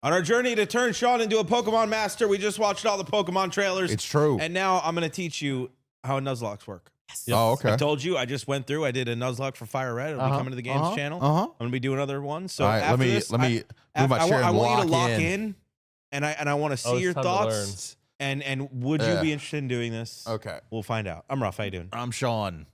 On our journey to turn Sean into a Pokemon master, we just watched all the Pokemon trailers. It's true. And now I'm going to teach you how Nuzlocks work. Yes. Oh, okay. I told you, I just went through. I did a Nuzlocke for Fire Red. It'll be coming to the games channel. I'm going to be doing other ones. So right, after this, let me move my chair and I want you to lock in. in, and I want to see your thoughts. And would you be interested in doing this? Okay. We'll find out. I'm Ruff. How you doing? I'm Sean.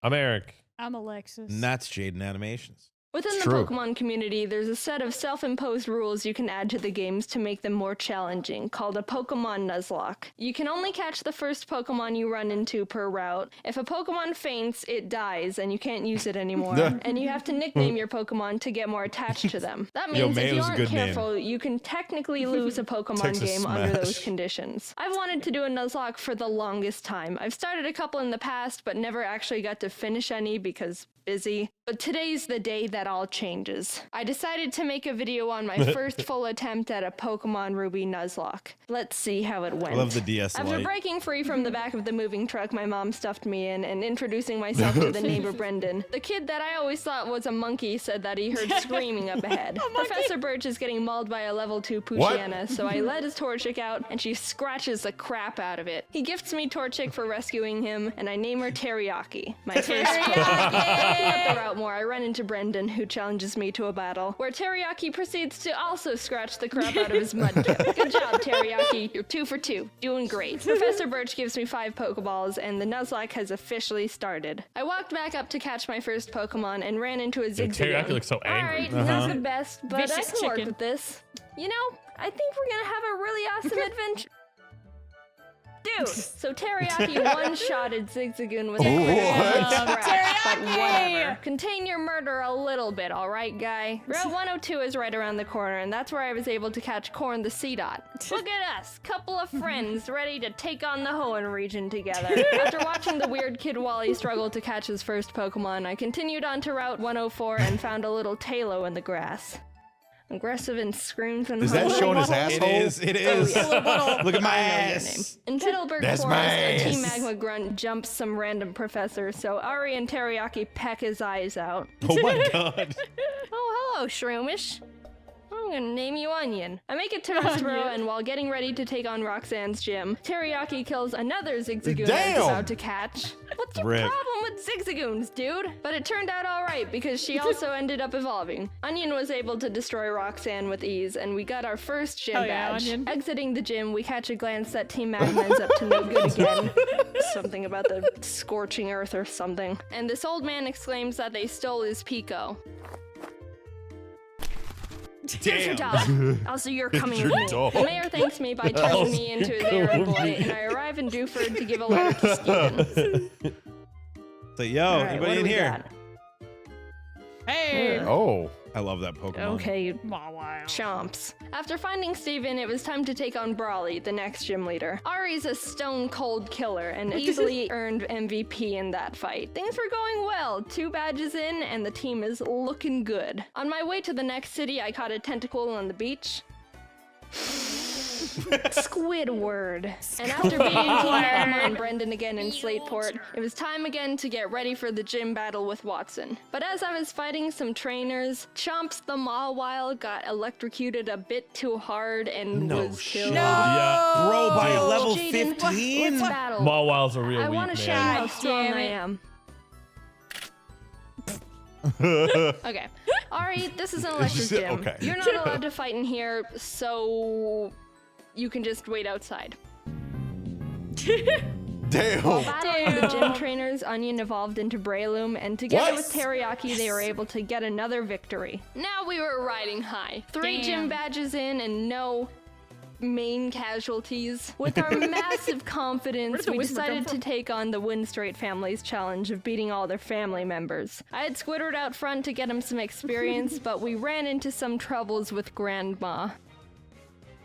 I'm Eric. I'm Alexis. And that's Jaden Animations. Within the Pokemon community, there's a set of self-imposed rules you can add to the games to make them more challenging, called a Pokemon Nuzlocke. You can only catch the first Pokemon you run into per route. If a Pokemon faints, it dies, and you can't use it anymore. And you have to nickname your Pokemon to get more attached to them. That means if you aren't careful, you can technically lose a Pokemon game under those conditions. I've wanted to do a Nuzlocke for the longest time. I've started a couple in the past, but never actually got to finish any because busy. But today's the day that all changes. I decided to make a video on my first full attempt at a Pokemon Ruby Nuzlocke. Let's see how it went. I love the DS After breaking free from the back of the moving truck my mom stuffed me in and introducing myself to the neighbor Brendan, the kid that I always thought was a monkey said that he heard screaming up ahead. Professor Birch is getting mauled by a level 2 Poochyena, so I let his Torchic out and she scratches the crap out of it. He gifts me Torchic for rescuing him and I name her Teriyaki, my first Pokemon. Up the route more, I run into Brendan, who challenges me to a battle, where Teriyaki proceeds to also scratch the crap out of his Mudkip. Good job, Teriyaki. You're 2 for 2. Doing great. Professor Birch gives me 5 Pokeballs, and the Nuzlocke has officially started. I walked back up to catch my first Pokemon and ran into a Zigzagoon. Teriyaki looks so angry. Alright, not the best, but I can work with this. You know, I think we're gonna have a really awesome adventure. Dude, so Teriyaki one-shotted Zigzagoon with a crit scratch, but whatever. Contain your murder a little bit, alright, guy? Route 102 is right around the corner, and that's where I was able to catch Corn the Seedot. Look at us, couple of friends ready to take on the Hoenn region together. After watching the weird kid Wally struggle to catch his first Pokemon, I continued on to Route 104 and found a little Talo in the grass. Aggressive and screams and is that showing his asshole? It is. Oh, yeah. Look at my ass. In Fiddleburg Forest, a Team Magma grunt jumps some random professor, so Ari and Teriyaki peck his eyes out. Oh my god. Oh, hello, Shroomish. I'm gonna name you Onion. I make it to Westboro, and while getting ready to take on Roxanne's gym, Teriyaki kills another Zigzagoon I was about to catch. What's your problem with Zigzagoons, dude? But it turned out alright, because she also ended up evolving. Onion was able to destroy Roxanne with ease, and we got our first gym badge. Exiting the gym, we catch a glance that Team Magma's up to no good again. Something about the scorching earth or something. And this old man exclaims that they stole his Pico. Here's your dog. Also, you're coming with me. The mayor thanks me by turning me into his Arab boy, and I arrive in Dewford to give a letter to Stephen. So, yo, anybody in here? Hey! Oh. I love that Pokemon. Okay, chomps. After finding Steven, it was time to take on Brawly, the next gym leader. Ari's a stone-cold killer and easily earned MVP in that fight. Things were going well. 2 badges in, and the team is looking good. On my way to the next city, I caught a tentacle on the beach. Squidward. And after beating Team Magma and Brendan again in Slateport, it was time again to get ready for the gym battle with Watson. But as I was fighting some trainers, Chomps the Mawile got electrocuted a bit too hard and was killed. Yeah. Bro, by a level Jaden, 15? let's battle. Mawile's a real I weak want to show man. how strong I am. Okay. Ari, this is an electric gym. Okay. You're not allowed to fight in here, so you can just wait outside. Damn. While battling the gym trainers, Onion evolved into Breloom, and together with Teriyaki, they were able to get another victory. Now we were riding high. 3 gym badges in and no main casualties. With our massive confidence, we decided to take on the Windstraight family's challenge of beating all their family members. I had Squidward out front to get him some experience, but we ran into some troubles with Grandma.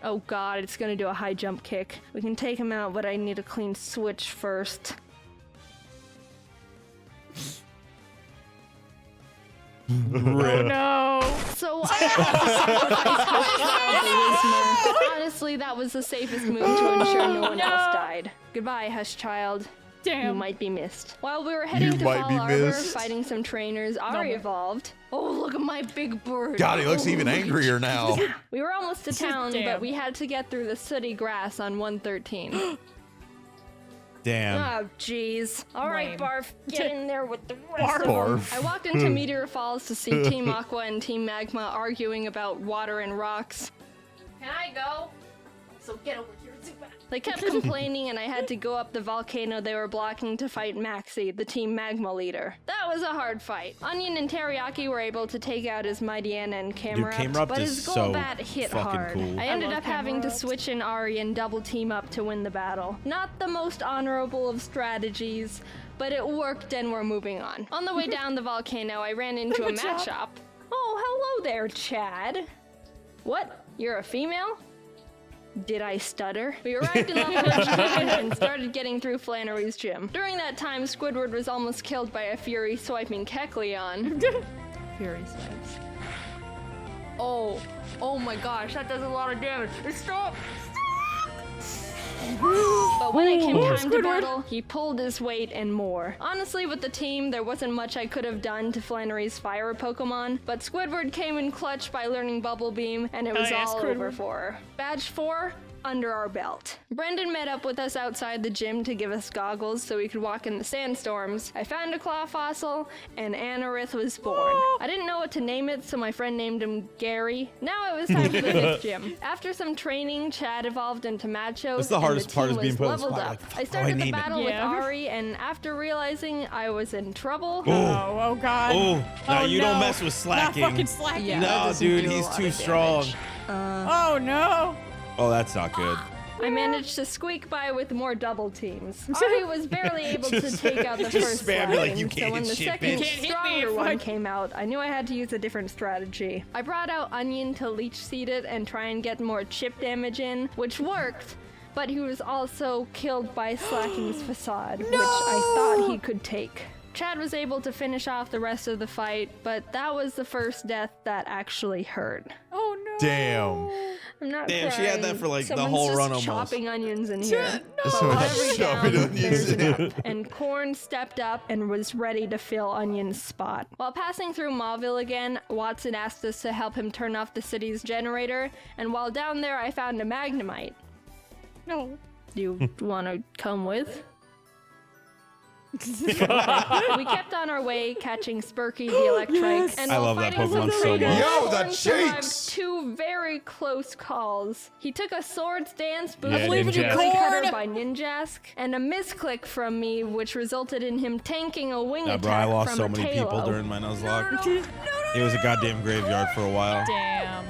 Oh god, it's gonna do a high jump kick. We can take him out, but I need a clean switch first. Oh no! So honestly, that was the safest move to ensure no one else died. Goodbye, Hush Child. Damn. You might be missed. While we were heading to Fall Arbor, fighting some trainers, Ari evolved. Oh, look at my big bird. God, he looks even angrier now. We were almost to town, Damn. but we had to get through the sooty grass on 113. Damn. Oh, jeez. All right, Lame. Barf, get in there with the rest of them. Barf. I walked into Meteor Falls to see Team Aqua and Team Magma arguing about water and rocks. Can I go? So get over here, Zubat. They kept complaining, and I had to go up the volcano they were blocking to fight Maxie, the Team Magma leader. That was a hard fight. Onion and Teriyaki were able to take out his Mightyena and Camerupt, but his Golbat hit fucking hard. cool. I ended love up having to Camerupt. switch in Ari and double team up to win the battle. Not the most honorable of strategies, but it worked and we're moving on. On the way down the volcano, I ran into a Good mat job. shop. Oh, hello there, Chad. What? You're a female? Did I stutter? We arrived in level 100 and started getting through Flannery's gym. During that time, Squidward was almost killed by a Fury swiping Kecleon. Fury swipes. Oh my gosh, that does a lot of damage. Stop! But when it came time to battle, he pulled his weight and more. Honestly, with the team, there wasn't much I could have done to Flannery's fire Pokemon, but Squidward came in clutch by learning Bubble Beam, and it was yeah, all Squidward. over for her. Badge 4, under our belt. Brendan met up with us outside the gym to give us goggles so we could walk in the sandstorms. I found a claw fossil, and Anorith was born. I didn't know what to name it, so my friend named him Gary. Now it was time for the 5th gym. After some training, Chad evolved into Machos, That's the and hardest the part team is being was put on the leveled spot, up. like, I how do I started the name it? battle with Yeah. Ari, and after realizing I was in trouble, Oh god. Oh, now you don't no. mess with slacking. Not fucking slacking. Yeah. that No, doesn't dude, do a he's lot too of strong. damage. Oh no. Oh, that's not good. I managed to squeak by with more double teams. Ari was barely able to take out the just first spam me like, line, "You so can't when hit the shit, second bitch." Can't hit me stronger if one I- came out, I knew I had to use a different strategy. I brought out Onion to leech seed it and try and get more chip damage in, which worked, but he was also killed by Slacking's Facade, which I thought he could take. Chad was able to finish off the rest of the fight, but that was the first death that actually hurt. Oh no. Damn. I'm not Damn, she had that crying. for, like, the Someone's whole just run almost. chopping onions in here. Someone's Every chopping down, onions there's a in gap. And Corn stepped up and was ready to fill Onion's spot. While passing through Mauville again, Watson asked us to help him turn off the city's generator, and while down there I found a Magnemite. No. Do you want to come with? We kept on our way, catching Spurky the Electrike, and I while love that fighting some Pokemon so trainers, much. Yo, that Corn survived shakes! 2 very close calls. He took a Swords Dance boost Yeah, with Ninjask. Clay Cutter by Ninjask, and a misclick from me, which resulted in him tanking a wing Nah, attack bro, I lost from so a many Tailo. people during my Nuzlocke. It was a goddamn graveyard for a while. Damn.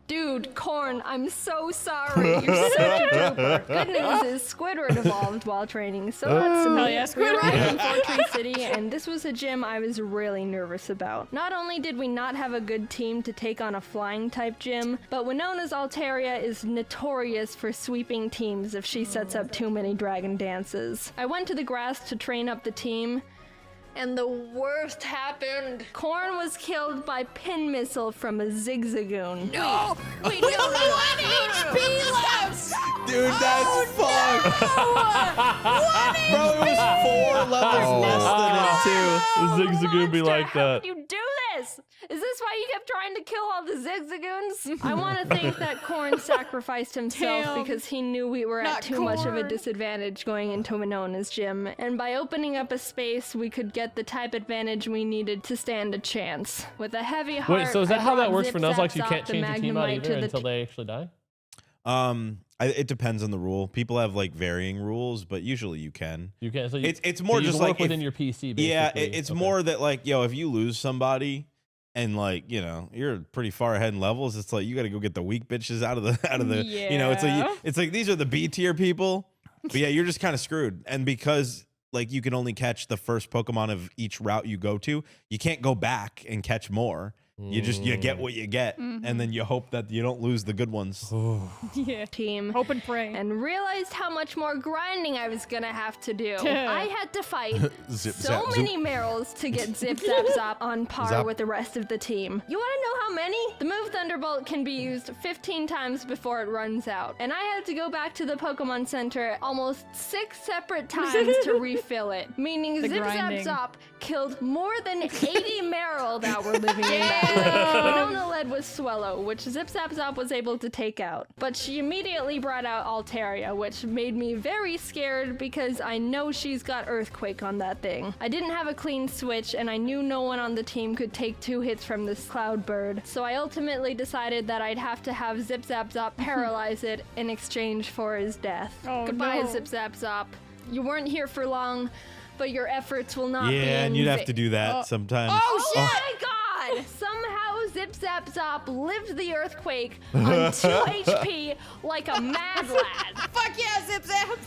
Dude, Corn, I'm so sorry. You're such a trooper. Good news is Squidward evolved while training, so that's Hell me. yeah, We Squidward. arrived in Fortree City, and this was a gym I was really nervous about. Not only did we not have a good team to take on a flying-type gym, but Winona's Altaria is notorious for sweeping teams if she sets up too many dragon dances. I went to the grass to train up the team, and the worst happened. Corn was killed by pin missile from a Zigzagoon. No. Wait, We only one HP left. Dude, that's fucked. Bro, it was 4 levels less than it, The Zigzagoon be Monster, like how that. could you do this? Is this why you kept trying to kill all the Zigzagoons? I want to think that Corn sacrificed himself Damn. because he knew we were Not at too much of a Corn. disadvantage going into Winona's gym, and by opening up a space, we could get the type advantage we needed to stand a chance. With a heavy heart, Wait, so is that I how that brought works for Nuzlocke? Zip-Zaps You off can't the change your team out Magnemite either to the until they actually die? It depends on the rule. People have like varying rules, but usually you can. You can't. So you, It's more so you just can like work within if- your PC. Basically. Yeah, it's Okay. more that like, yo, if you lose somebody and like, you know, you're pretty far ahead in levels, it's like you got to go get the weak bitches out of the you know, Yeah. it's like these are the B tier people. But yeah, you're just kind of screwed. And because like you can only catch the first Pokemon of each route you go to, you can't go back and catch more. You get what you get, and then you hope that you don't lose the good ones. Yeah. Team. Hope and pray. And realized how much more grinding I was gonna have to do. I had to fight Zip, so zap, zoop. many Merrills to get Zip Zap Zop on par Zap. with the rest of the team. You wanna know how many? The move Thunderbolt can be used 15 times before it runs out. And I had to go back to the Pokemon Center almost 6 separate times to refill it. Meaning The Zip grinding. Zap Zop killed more than 80 Merrill that were living in that lake. Winona led with Swellow, which Zip Zap Zop was able to take out. But she immediately brought out Altaria, which made me very scared because I know she's got Earthquake on that thing. I didn't have a clean switch, and I knew no one on the team could take 2 hits from this Cloud Bird. So I ultimately decided that I'd have to have Zip Zap Zop paralyze it in exchange for his death. Oh, Goodbye, no. Zip Zap Zop. You weren't here for long, but your efforts will not be Yeah, in and you'd have vain. to do that sometimes. Oh my god! Somehow Zip Zap Zop lived the earthquake on 2 HP like a mad lad. Fuck yeah, Zip Zap.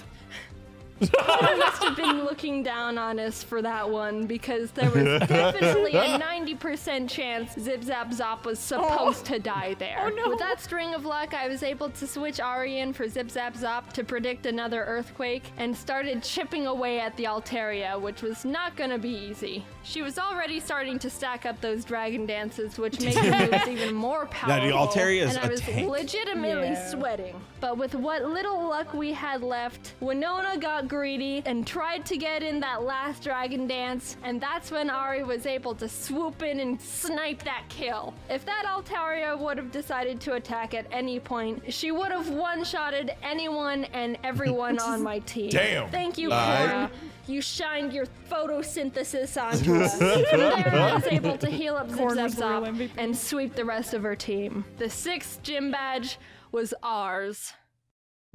I must have been looking down on us for that one because there was definitely a 90% chance Zip Zap Zop was supposed to die there. Oh, no. With that string of luck, I was able to switch Ari in for Zip Zap Zop to predict another earthquake and started chipping away at the Altaria, which was not gonna be easy. She was already starting to stack up those dragon dances, which made her moves even more powerful. Altaria is and I a was tank. legitimately Yeah. sweating. But with what little luck we had left, Winona got greedy and tried to get in that last dragon dance, and that's when Ari was able to swoop in and snipe that kill. If that Altaria would have decided to attack at any point, she would have one-shotted anyone and everyone on my team. Damn. Thank you, Alright. Corn. You shined your photosynthesis onto us. From there, I was able to heal up Zip Corn Zap was the real Zop MVP. and sweep the rest of her team. The 6th gym badge was ours.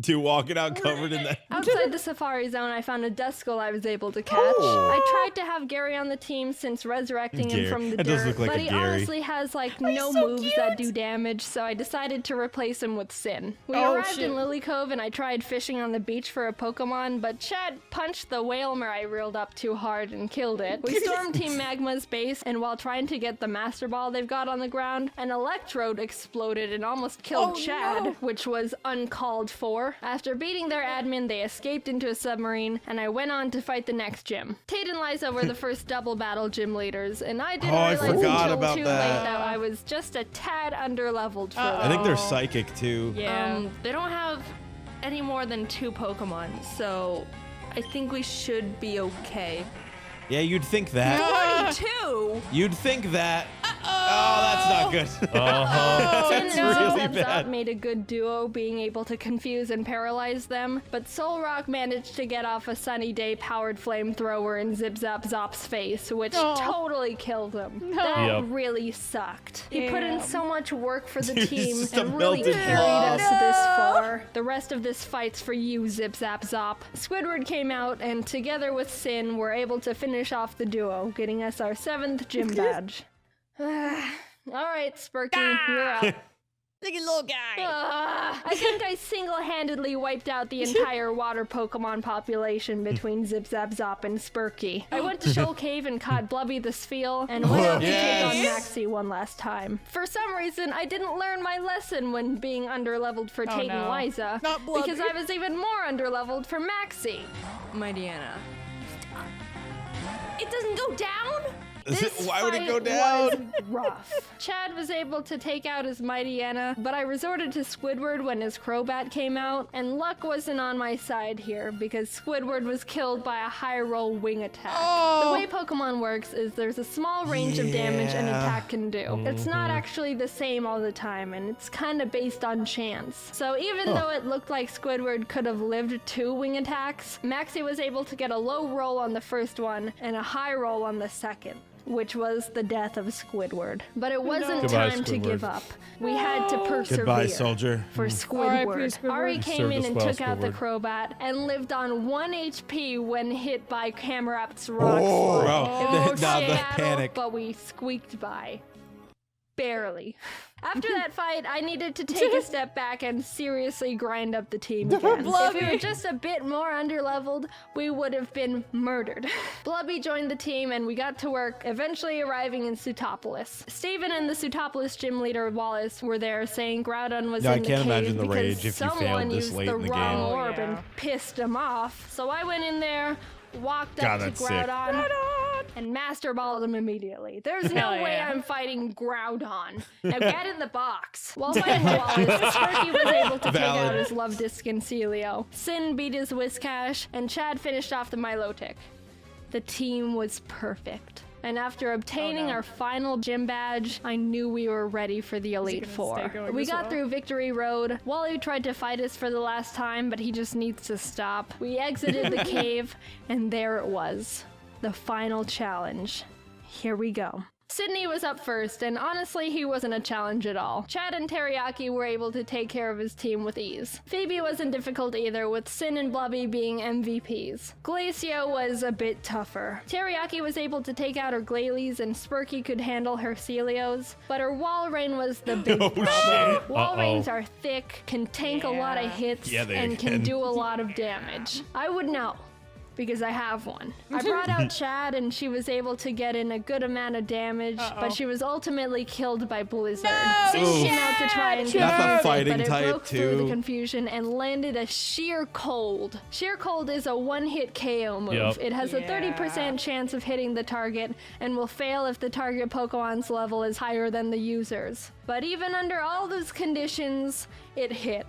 Dude, walking out covered in that. Outside the Safari Zone, I found a Duskull I was able to catch. Oh. I tried to have Gary on the team since resurrecting him Gary. from the That dirt, does look like but a he Gary. honestly has like no so moves that do damage, so I decided to replace him with Sin. We Oh, arrived shit. in Lily Cove and I tried fishing on the beach for a Pokemon, but Chad punched the Whalmer I reeled up too hard and killed it. We stormed Team Magma's base, and while trying to get the Master Ball they've got on the ground, an Electrode exploded and almost killed Oh, Chad, no. which was uncalled for. After beating their admin, they escaped into a submarine, and I went on to fight the next gym. Tate and Liza were the first double battle gym leaders, and I didn't Oh, I realize forgot until about too that. late that I was just a tad underleveled for I them. think they're psychic too. Yeah. They don't have any more than 2 Pokemon, so I think we should be okay. Yeah, you'd think that. 2? You'd think that. Oh, that's not good. Uh-huh. Sin That's and really Zip Zap bad. made a good duo, being able to confuse and paralyze them, but Solrock managed to get off a Sunny Day powered flamethrower in Zip Zap Zop's face, which Oh. totally killed him. No. That Yep. really sucked. He put in Yeah. so much work for the Dude, team it's just a and really melted carried blob. us this far. The rest of this fight's for you, Zip Zap Zop. Squidward came out, and together with Sin, were able to finish off the duo, getting us our 7th gym badge. All right, Spurky, you're up. Look at little guy. I think I single-handedly wiped out the entire water Pokemon population between Zip Zap Zop and Spurky. I went to Shoal Cave and caught Blubby the Spheal, and went out to take on Yes. Maxie one last time. For some reason, I didn't learn my lesson when being underleveled for Tate and no. Liza, Not Blubby. because I was even more underleveled for Maxie. My Deanna. It doesn't go down? This Why would it go fight down? was rough. Chad was able to take out his Mightyena, but I resorted to Squidward when his Crobat came out, and luck wasn't on my side here because Squidward was killed by a high roll wing attack. The way Pokemon works is there's a small range of damage an Yeah. attack can do. It's not actually the same all the time, and it's kind of based on chance. So even though it looked like Squidward could have lived 2 wing attacks, Maxie was able to get a low roll on the first one and a high roll on the second, which was the death of Squidward. But it wasn't Goodbye, time to Squidward. give up. We had to persevere. Goodbye, soldier. For R.I.P. Squidward. Squidward. Ari You came served in us and well, took out the Squidward. Crobat and lived on 1 HP when hit by Camerapt's rock Oh, slide. bro. It was Now a the battle, panic. but we squeaked by. Barely. After that fight, I needed to take a step back and seriously grind up the team again. If we were just a bit more underleveled, we would have been murdered. Blubby joined the team and we got to work, eventually arriving in Sutopolis. Steven and the Sutopolis gym leader Wallace were there saying Groudon was Yeah, I in the can't cave imagine the because rage if you someone failed this used late the in the wrong game. orb and pissed him off. So I went in there, walked God, up to that's sick. Groudon, and master balled him immediately. There's no Hell way yeah. I'm fighting Groudon. Now get in the box. While fighting Wallace, Sparky was able to take out Valid. his love disc in Celio. Sin beat his Whiscash, and Chad finished off the Milotic. The team was perfect. And after obtaining our final gym badge, I knew we were ready for the Elite gonna Four. stay going We this got well? through Victory Road. Wally tried to fight us for the last time, but he just needs to stop. We exited the cave, and there it was. The final challenge. Here we go. Sydney was up first, and honestly, he wasn't a challenge at all. Chad and Teriyaki were able to take care of his team with ease. Phoebe wasn't difficult either, with Sin and Blubby being MVPs. Glacio was a bit tougher. Teriyaki was able to take out her Glalie, and Spurky could handle her Celios, but her Walrein was the big problem. Walreins are thick, can tank a lot of hits, Yeah, they and can. can do a lot of damage. I would know, because I have one. I brought out Chad and she was able to get in a good amount of damage, but she was ultimately killed by Blizzard. Sin came out to try and That's a defuse it, fighting but it type, broke through the too. confusion and landed a Sheer Cold. Sheer Cold is a one-hit KO move. Yep. It has a 30% chance of hitting the target and will fail if the target Pokemon's level is higher than the user's. But even under all those conditions, it hit.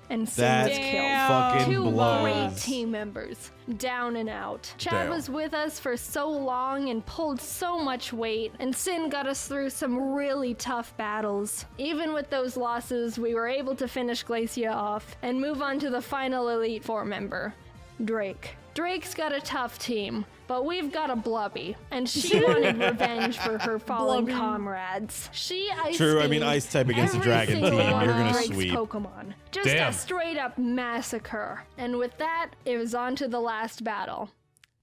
And Sin That was killed. fucking Two great blows. team members, down and out. Chad Damn. was with us for so long and pulled so much weight, and Sin got us through some really tough battles. Even with those losses, we were able to finish Glacia off and move on to the final Elite Four member, Drake. Drake's got a tough team, but we've got a Blubby, and she wanted revenge for her fallen comrades. She ice True, I mean, skated ice type against a every dragon single team, one you're of gonna Drake's sweep. Pokemon. Just Damn. a straight up massacre. And with that, it was on to the last battle.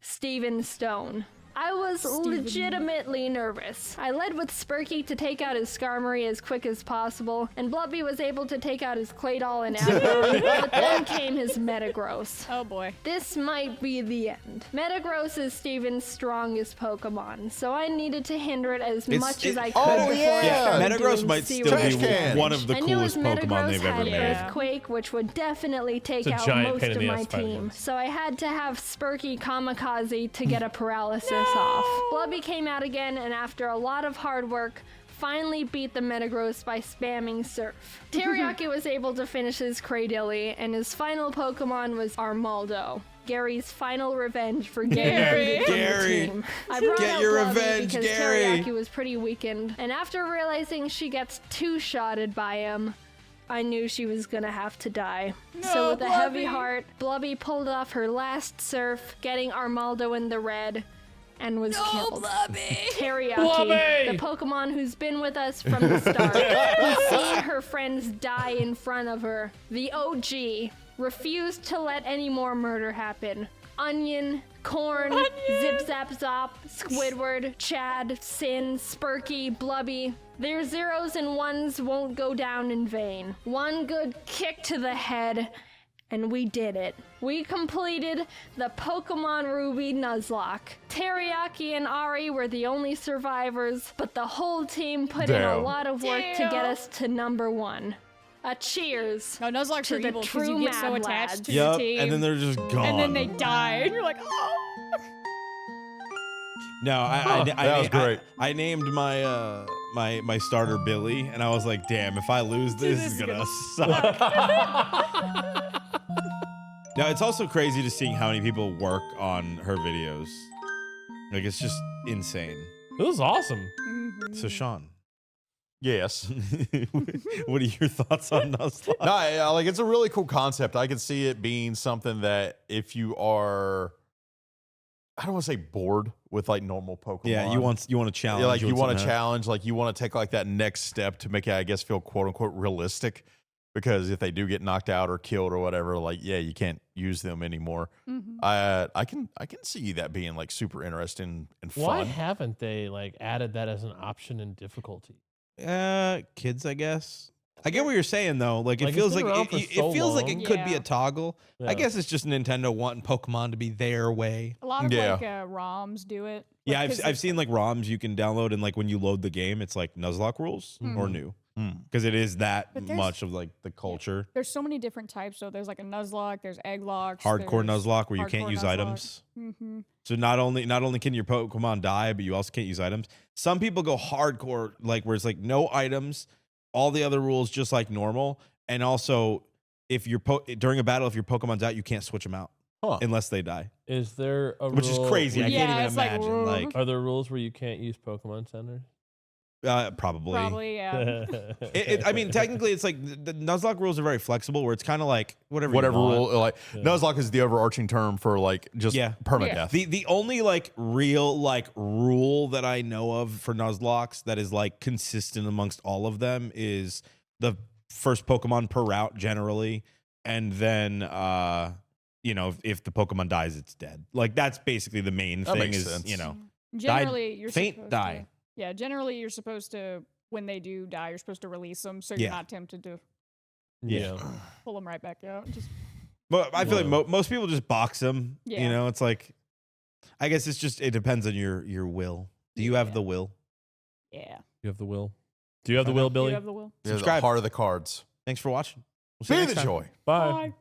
Steven Stone. I was legitimately nervous. I led with Spurky to take out his Skarmory as quick as possible, and Blubby was able to take out his Claydol and Abaddon, but then came his Metagross. Oh boy. This might be the end. Metagross is Steven's strongest Pokemon, so I needed to hinder it as much as I could before yeah. I started Metagross doing might zero still Trash be can. one of the I knew his coolest Pokemon Metagross they've ever had made. Earthquake, which would definitely take a out giant most pain in of the my ass fighting team. him. So I had to have Spurky Kamikaze to get a paralysis off. Blubby came out again, and after a lot of hard work, finally beat the Metagross by spamming Surf. Teriyaki was able to finish his Cradily, and his final Pokemon was Armaldo. Gary's final revenge for Gary. from the Gary. team. I brought Get out your Blubby revenge, because Gary. Teriyaki was pretty weakened, and after realizing she gets two-shotted by him, I knew she was gonna have to die. So with a heavy heart, Blubby pulled off her last Surf, getting Armaldo in the red, and was killed. Teriyaki, Blubby! the Pokemon who's been with us from the start, who's seen her friends die in front of her, the OG, refused to let any more murder happen. Onion, Corn, Zip Zap Zop, Squidward, Chad, Sin, Spurky, Blubby. Their zeros and ones won't go down in vain. One good kick to the head, and we did it. We completed the Pokemon Ruby Nuzlocke. Teriyaki and Ari were the only survivors, but the whole team put in a Damn. lot of work to get us to number one. A cheers. No, Nuzlocke's To are the evil because you true get so Mad attached Lads. to your Yup, team. and then they're just gone. and then they die, and you're like, oh. No, That was great. I named my my starter Billy, and I was like, damn, if I lose this is gonna suck. Now it's also crazy to see how many people work on her videos. Like it's just insane. It was awesome. So Sean, Yes. what are your thoughts on Nuzlocke? No, like it's a really cool concept. I could see it being something that if you are, I don't want to say bored with like normal Pokemon. Yeah, you want to challenge. Yeah, like you want to something challenge, like you want to take like that next step to make it, I guess, feel quote unquote realistic. Because if they do get knocked out or killed or whatever, like yeah, you can't use them anymore. I can see that being like super interesting and fun. Why haven't they like added that as an option in difficulty? Kids, I guess. I get what you're saying though. Like, Like, it it's feels been like around for it so feels like long. it could be Yeah. a toggle. Yeah. I guess it's just Nintendo wanting Pokemon to be their way. A lot of Yeah. like ROMs do it. Yeah, Like, 'cause I've seen like ROMs you can download, and like when you load the game, it's like Nuzlocke rules or new, because it is that But there's- much of like the culture. there's so many different types. So there's like a Nuzlocke, there's egg locks, Hardcore there's Nuzlocke where you can't hardcore use Nuzlocke. items. Mhm. So not only can your Pokemon die, but you also can't use items. Some people go hardcore, like where it's like no items, all the other rules just like normal, and also if you're during a battle, if your Pokemon's out, you can't switch them out Huh. unless they die, Is there a which is rule crazy. I where- Yeah, can't even it's like, imagine. Like, Are there rules where you can't use Pokemon centers? probably. Probably, yeah. I mean, technically, it's like the Nuzlocke rules are very flexible, where it's kind of like whatever Whatever you want. rule, like Nuzlocke is the overarching term for like just Yeah. permadeath. The only like real like rule that I know of for Nuzlocks that is like consistent amongst all of them is the first Pokemon per route generally, and then you know, if the Pokemon dies, it's dead. Like that's basically the main That thing. makes Is sense. you know, Generally, you're faint, supposed die. To, yeah, generally you're supposed to, when they do die, you're supposed to release them, so you're Yeah. not tempted to Yeah. pull them right back out. Just But I feel like Whoa. most people just box them. You Yeah. know, it's like, I guess it's just it depends on your will. Do you have Yeah. the will? yeah. You have the will. Do you have the will, You Billy? have the will. Yeah, the Subscribe. heart of the cards. Thanks for watching. We'll see you Be next the time. joy. Bye. Bye.